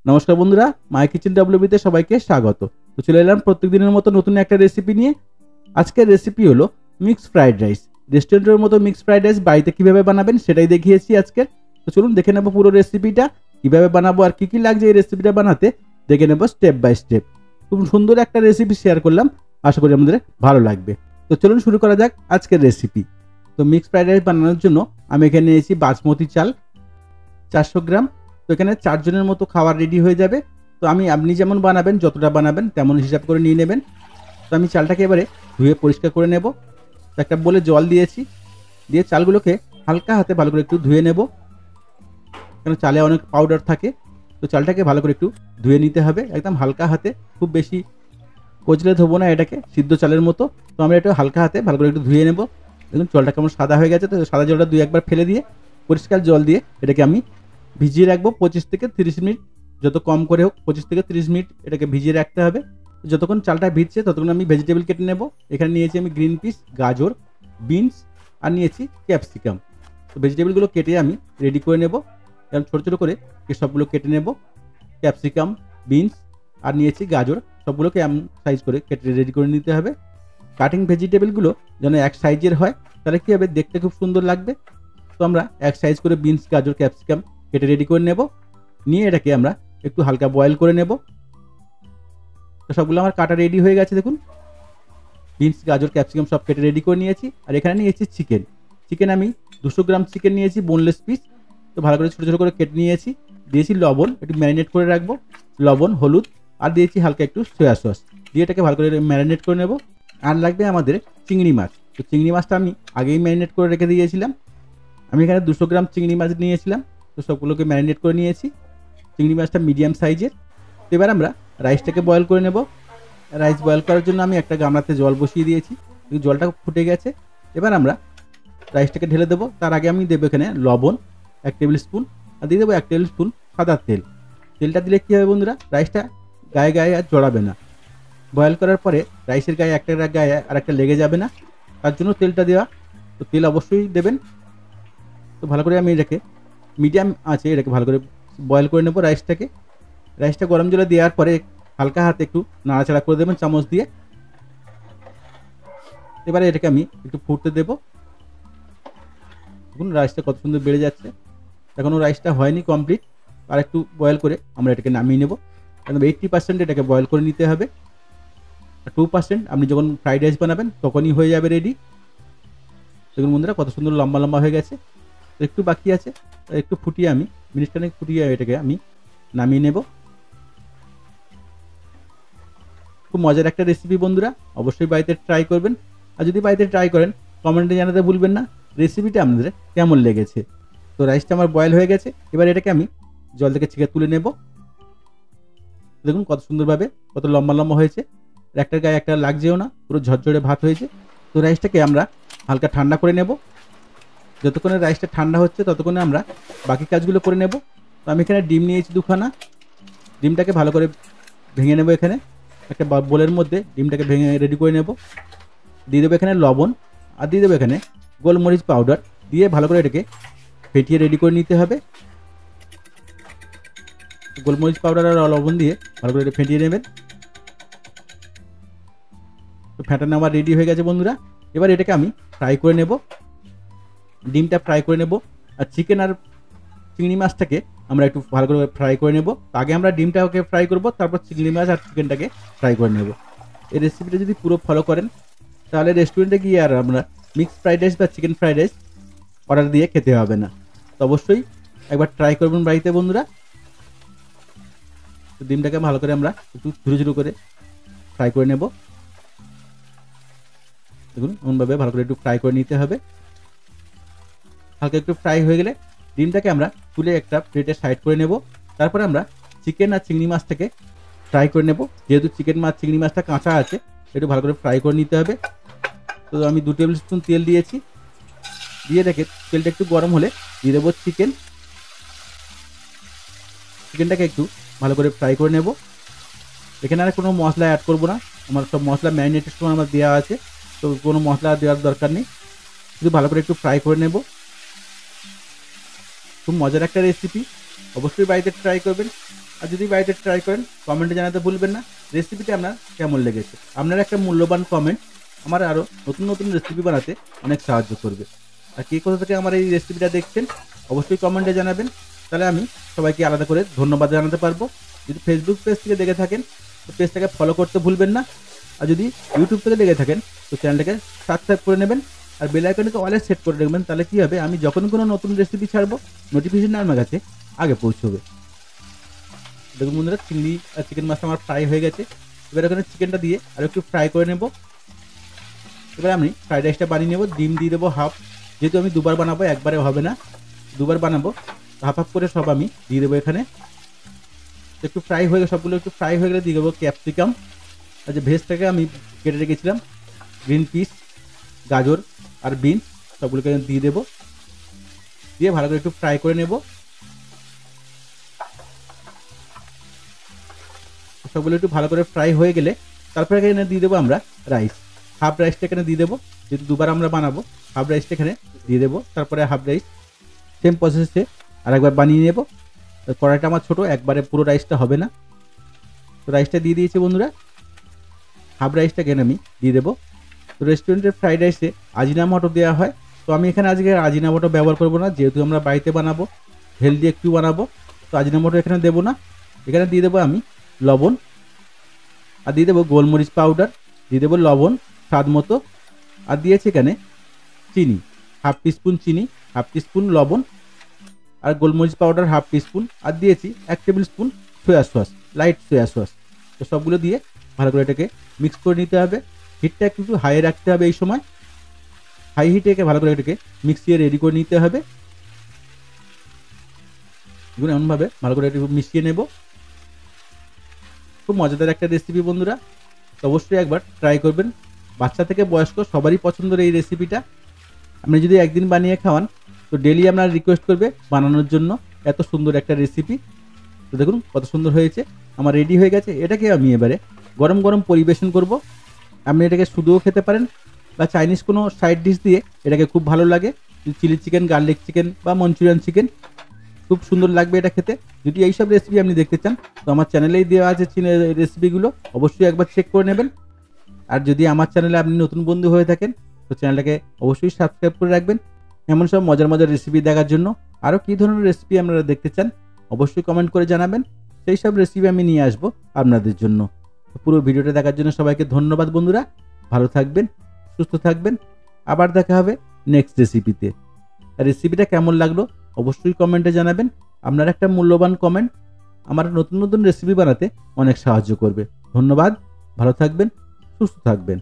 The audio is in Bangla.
নমস্কার বন্ধুরা, মাই কিচেন ডব্লিউবিতে সবাইকে স্বাগত। তো চলে এলাম প্রত্যেকদিনের মতো নতুন একটা রেসিপি নিয়ে। আজকের রেসিপি হলো মিক্স ফ্রাইড রাইস। রেস্টুরেন্টের মতো মিক্স ফ্রাইড রাইস বাড়িতে কিভাবে বানাবেন সেটাই দেখিয়েছি আজকে। তো চলুন দেখে নেবো পুরো রেসিপিটা কিভাবে বানাবো আর কি কি লাগছে এই রেসিপিটা বানাতে, দেখে নেবো স্টেপ বাই স্টেপ। খুব সুন্দর একটা রেসিপি শেয়ার করলাম, আশা করি আমাদের ভালো লাগবে। তো চলুন শুরু করা যাক আজকের রেসিপি। তো মিক্স ফ্রাইড রাইস বানানোর জন্য আমি এখানে নিয়েছি বাসমতি চাল 400 গ্রাম। তো এখানে 4 জনের মতো খাবার রেডি হয়ে যাবে। তো আপনি যেমন বানাবেন, যতটা বানাবেন তেমন হিসাব করে নিয়ে নেবেন। তো আমি চালটাকে এবারে ধুয়ে পরিষ্কার করে নেব। তো একটা বলে জল দিয়েছি, দিয়ে চালগুলোকে হালকা হাতে ভালো করে একটু ধুয়ে নেব, কারণ চালে অনেক পাউডার থাকে। তো চালটাকে ভালো করে একটু ধুয়ে নিতে হবে একদম হালকা হাতে, খুব বেশি কচলে ধোবো না এটাকে, সিদ্ধ চালের মতো। তো আমরা একটু হালকা হাতে ভালো করে একটু ধুয়ে নেব। দেখুন জলটা কেমন সাদা হয়ে গেছে। তো সাদা জলটা 2-1 বার ফেলে দিয়ে পরিষ্কার জল দিয়ে এটাকে আমি ভিজিয়ে রাখবো 25 থেকে 30 মিনিট, যত কম করে হোক 25 থেকে 30 মিনিট এটাকে ভিজিয়ে রাখতে হবে। যতক্ষণ চালটা ভিজছে ততক্ষণ আমি ভেজিটেবল কেটে নেব। এখানে নিয়েছি আমি গ্রিন পিস, গাজর, বিনস আর নিয়েছি ক্যাপসিকাম। তো ভেজিটেবলগুলো কেটে আমি রেডি করে নেব, এবং ছোটো ছোটো করে সবগুলো কেটে নেব। ক্যাপসিকাম, বিনস আর নিয়েছি গাজর, সবগুলোকে এমন সাইজ করে কেটে রেডি করে নিতে হবে। কাটিং ভেজিটেবলগুলো যেন এক সাইজের হয়, তাহলে কী হবে, দেখতে খুব সুন্দর লাগবে। তো আমরা এক সাইজ করে বিনস, গাজর, ক্যাপসিকাম কেটে রেডি করে নেব। নিয়ে এটাকে আমরা একটু হালকা বয়েল করে নেব। তো সবগুলো আমার কাটা রেডি হয়ে গেছে। দেখুন বিনস, গাজর, ক্যাপসিকাম সব কেটে রেডি করে নিয়েছি। আর এখানে নিয়েছি চিকেন আমি 200 গ্রাম চিকেন নিয়েছি, বোনলেস পিস। তো ভালো করে ছোটো ছোটো করে কেটে নিয়েছি। দিয়েছি লবণ, একটু ম্যারিনেট করে রাখবো, লবণ, হলুদ আর দিয়েছি হালকা একটু সয়া সস, দিয়ে এটাকে ভালো করে ম্যারিনেট করে নেব। আর লাগবে আমাদের চিংড়ি মাছ। তো চিংড়ি মাছটা আমি আগেই ম্যারিনেট করে রেখে দিয়েছিলাম। আমি এখানে 200 গ্রাম চিংড়ি মাছ নিয়েছিলাম। তো সবগুলোকে ম্যারিনেট করে নিয়েছি। চিংড়ি মাছটা মিডিয়াম সাইজের। তো এবার আমরা রাইসটাকে বয়েল করে নেব। রাইস বয়েল করার জন্য আমি একটা গামলাতে জল বসিয়ে দিয়েছি, জলটা ফুটে গেছে। এবার আমরা রাইসটাকে ঢেলে দেবো। তার আগে আমি দেবো এখানে লবণ 1 টেবিল স্পুন, আর দিয়ে দেবো 1 টেবিল স্পুন সাদা তেল। তেলটা দিলে কী হবে বন্ধুরা, রাইসটা গায়ে গায়ে আর জড়াবে না। বয়েল করার পরে রাইসের গায়ে একটা গায়ে আর একটা লেগে যাবে না, তার জন্য তেলটা দেওয়া। তো তেল অবশ্যই দেবেন। তো ভালো করে আমি এটাকে মিডিয়াম আছে এটাকে ভালো করে বয়েল করে নেব রাইসটা গরম জলে দেওয়ার পরে হালকা হাতে একটু নাড়াচাড়া করে দেবেন চামচ দিয়ে। এবারে এটাকে আমি একটু ফুটতে দেবো। দেখুন রাইসটা কত সুন্দর বেড়ে যাচ্ছে। এখনও রাইসটা হয়নি কমপ্লিট, আর একটু বয়েল করে আমরা এটাকে নামিয়ে নেব। একদম 80% এটাকে বয়েল করে নিতে হবে। 2% আপনি যখন ফ্রাইড রাইস বানাবেন তখনই হয়ে যাবে রেডি। দেখুন বন্ধুরা কত সুন্দর লম্বা লম্বা হয়ে গেছে। একটু বাকি আছে, একটু ফুটিয়ে আমি মিনিটখানেক ফুটিয়ে এটাকে আমি নামিয়ে নেব। খুব মজার একটা রেসিপি বন্ধুরা, অবশ্যই বাড়িতে ট্রাই করবেন। আর যদি বাড়িতে ট্রাই করেন কমেন্টে জানাতে ভুলবেন না রেসিপিটা আপনাদের কেমন লেগেছে। তো রাইসটা আমার বয়েল হয়ে গেছে। এবার এটাকে আমি জল থেকে ছেঁকে তুলে নেব। দেখুন কত সুন্দরভাবে কত লম্বা লম্বা হয়েছে, একটার গায়ে একটা লাগছেও না, পুরো ঝরঝরে ভাত হয়েছে। তো রাইসটাকে আমরা হালকা ঠান্ডা করে নেব। যতক্ষণে রাইসটা ঠান্ডা হচ্ছে ততক্ষণে আমরা বাকি কাজগুলো করে নেব। তো আমি এখানে ডিম নিয়েছি 2খানা। ডিমটাকে ভালো করে ভেঙে নেব। এখানে একটা বোলের মধ্যে ডিমটাকে ভেঙে রেডি করে নেব। দিয়ে দেবো এখানে লবণ, আর দিয়ে দেবো এখানে গোলমরিচ পাউডার, দিয়ে ভালো করে এটাকে ফেটিয়ে রেডি করে নিতে হবে। গোলমরিচ পাউডার আর লবণ দিয়ে ভালো করে এটা ফেটিয়ে নেবেন। তো ফেটানো আমার রেডি হয়ে গেছে বন্ধুরা। এবার এটাকে আমি ফ্রাই করে নেব। ডিমটা ফ্রাই করে নেব, আর চিকেন আর চিংড়ি মাছটাকে আমরা একটু ভালো করে ফ্রাই করে নেব। আগে আমরা ডিমটাকে ফ্রাই করব, তারপর চিংড়ি মাছ আর চিকেনটাকে ফ্রাই করে নেব। এই রেসিপিটা যদি পুরো ফলো করেন তাহলে রেস্টুরেন্টে গিয়ে আর আমরা মিক্স ফ্রাইড রাইস বা চিকেন ফ্রাইড রাইস অর্ডার দিয়ে খেতে হবে না। তো অবশ্যই একবার ট্রাই করবেন বাড়িতে বন্ধুরা। তো ডিমটাকে ভালো করে আমরা একটু ঝুরো ঝুরো করে ফ্রাই করে নেব। দেখুন এমনভাবে ভালো করে একটু ফ্রাই করে নিতে হবে। হালকা একটু ফ্রাই হয়ে গেলে ডিমটাকে আমরা তুলে একটা প্লেটে সাইড করে নেব। তারপরে আমরা চিকেন আর চিংড়ি মাছটাকে ফ্রাই করে নেব। যেহেতু চিকেন মাছ চিংড়ি মাছটা কাঁচা আছে, একটু ভালো করে ফ্রাই করে নিতে হবে। তো আমি 2 টেবিল স্পুন তেল দিয়েছি, দিয়ে রেখে তেলটা একটু গরম হলে দিয়ে দেবো চিকেনটাকে একটু ভালো করে ফ্রাই করে নেব। এখানে আর কোনো মশলা অ্যাড করব না, আমার সব মশলা ম্যারিনেটের সময় আমার দেওয়া আছে। তো কোনো মশলা দেওয়ার দরকার নেই, শুধু ভালো করে একটু ফ্রাই করে নেব। খুব মজার একটা রেসিপি, অবশ্যই বাড়িতে ট্রাই করবেন। আর যদি বাড়িতে ট্রাই করেন কমেন্টে জানাতে ভুলবেন না রেসিপিটা আপনার কেমন লেগেছে। আপনার একটা মূল্যবান কমেন্ট আমার আরও নতুন নতুন রেসিপি বানাতে অনেক সাহায্য করবে। আর কে কোথা থেকে আমার এই রেসিপিটা দেখছেন অবশ্যই কমেন্টে জানাবেন, তাহলে আমি সবাইকে আলাদা করে ধন্যবাদ জানাতে পারবো। যদি ফেসবুক পেজ থেকে দেখে থাকেন তো পেজটাকে ফলো করতে ভুলবেন না, আর যদি ইউটিউব থেকে দেখে থাকেন তো চ্যানেলটাকে সাবস্ক্রাইব করে নেবেন আর বেল আইকনটাকে অলে সেট করে রাখবেন, তাহলে কী হবে আমি যখন কোনো নতুন রেসিপি ছাড়বো নোটিফিকেশন আমার কাছে আগে পৌঁছবে। দেখুন বন্ধুরা চিংড়ি আর চিকেন মাছটা আমার ফ্রাই হয়ে গেছে। এবার ওখানে চিকেনটা দিয়ে আর একটু ফ্রাই করে নেব। এবার আমি ফ্রাইড রাইসটা বানিয়ে নেব। ডিম দিয়ে দেবো হাফ, যেহেতু আমি দুবার বানাবো একবারে হবে না, দুবার বানাবো, হাফ হাফ করে সব আমি দিয়ে দেবো এখানে। একটু ফ্রাই হয়ে গেলে সবগুলো একটু ফ্রাই হয়ে গেলে দিয়ে দেবো ক্যাপসিকাম, আর যে ভেজটাকে আমি কেটে রেখেছিলাম গ্রিন পিস, গাজর আর বিনস সবগুলোকে দিয়ে দেবো। দিয়ে ভালো করে একটু ফ্রাই করে নেব। সবগুলো একটু ভালো করে ফ্রাই হয়ে গেলে তারপরে এখানে দিয়ে দেবো আমরা রাইস। হাফ রাইসটা এখানে দিয়ে দেবো, যেহেতু দুবার আমরা বানাবো হাফ রাইসটা এখানে দিয়ে দেবো। তারপরে হাফ রাইস সেম প্রসেসে আরেকবার বানিয়ে নেব। কড়াইটা আমার ছোটো, একবারে পুরো রাইসটা হবে না। তো রাইসটা দিয়ে দিয়েছি বন্ধুরা, হাফ রাইসটা এখানে আমি দিয়ে দেবো। তো রেস্টুরেন্টের ফ্রাইড রাইসে আজিনামোটো দেওয়া হয়, তো আমি এখানে আজকে আজিনামোটো ব্যবহার করবো না, যেহেতু আমরা বাড়িতে বানাবো হেলদি একটু বানাবো, তো আজিনামোটো এখানে দেবো না। এখানে দিয়ে দেবো আমি লবণ, আর দিয়ে দেবো গোলমরিচ পাউডার, দিয়ে দেবো লবণ স্বাদ মতো, আর দিয়েছি এখানে চিনি হাফ টিস্পুন, চিনি হাফ টিস্পুন, লবণ আর গোলমরিচ পাউডার হাফ টিস্পুন, আর দিয়েছি 1 table spoon soya sauce, light soya sauce. তো সবগুলো দিয়ে ভালো করে এটাকে মিক্স করে নিতে হবে। হিটটা একটু হাই রাখতে হবে এই সময়, হাই হিটে ভালো করে এটাকে মিক্সিয়ে রেডি করে নিতে হবে। এগুলো এমনভাবে ভালো করে একটু মিশিয়ে নেব। খুব মজাদার একটা রেসিপি বন্ধুরা, তো অবশ্যই একবার ট্রাই করবেন। বাচ্চা থেকে বয়স্ক সবারই পছন্দের এই রেসিপিটা। আপনি যদি একদিন বানিয়ে খাওয়ান তো ডেলি আপনার রিকোয়েস্ট করবে বানানোর জন্য, এত সুন্দর একটা রেসিপি। তো দেখুন কত সুন্দর হয়েছে, আমার রেডি হয়ে গেছে। এটাকে আমি এবারে গরম গরম পরিবেশন করব। আপনি এটাকে শুধুও খেতে পারেন বা চাইনিজ কোনো সাইড ডিশ দিয়ে এটাকে খুব ভালো লাগে, চিলি চিকেন, গার্লিক চিকেন বা মঞ্চুরিয়ান চিকেন, খুব সুন্দর লাগবে এটা খেতে। যদি এইসব রেসিপি আপনি দেখতে চান তো আমার চ্যানেলেই দেওয়া আছে রেসিপিগুলো, অবশ্যই একবার চেক করে নেবেন। আর যদি আমার চ্যানেলে আপনি নতুন বন্ধু হয়ে থাকেন তো চ্যানেলটাকে অবশ্যই সাবস্ক্রাইব করে রাখবেন এমন সব মজার মজার রেসিপি দেখার জন্য। আরও কী ধরনের রেসিপি আপনারা দেখতে চান অবশ্যই কমেন্ট করে জানাবেন, সেই সব রেসিপি আমি নিয়ে আসবো আপনাদের জন্য। পুরো ভিডিওটা দেখার জন্য সবাইকে ধন্যবাদ বন্ধুরা, ভালো থাকবেন, সুস্থ থাকবেন, আবার দেখা হবে নেক্সট রেসিপিতে। আর রেসিপিটা কেমন লাগলো অবশ্যই কমেন্টে জানাবেন। আপনার একটা মূল্যবান কমেন্ট আমার নতুন নতুন রেসিপি বানাতে অনেক সাহায্য করবে। ধন্যবাদ, ভালো থাকবেন, সুস্থ থাকবেন।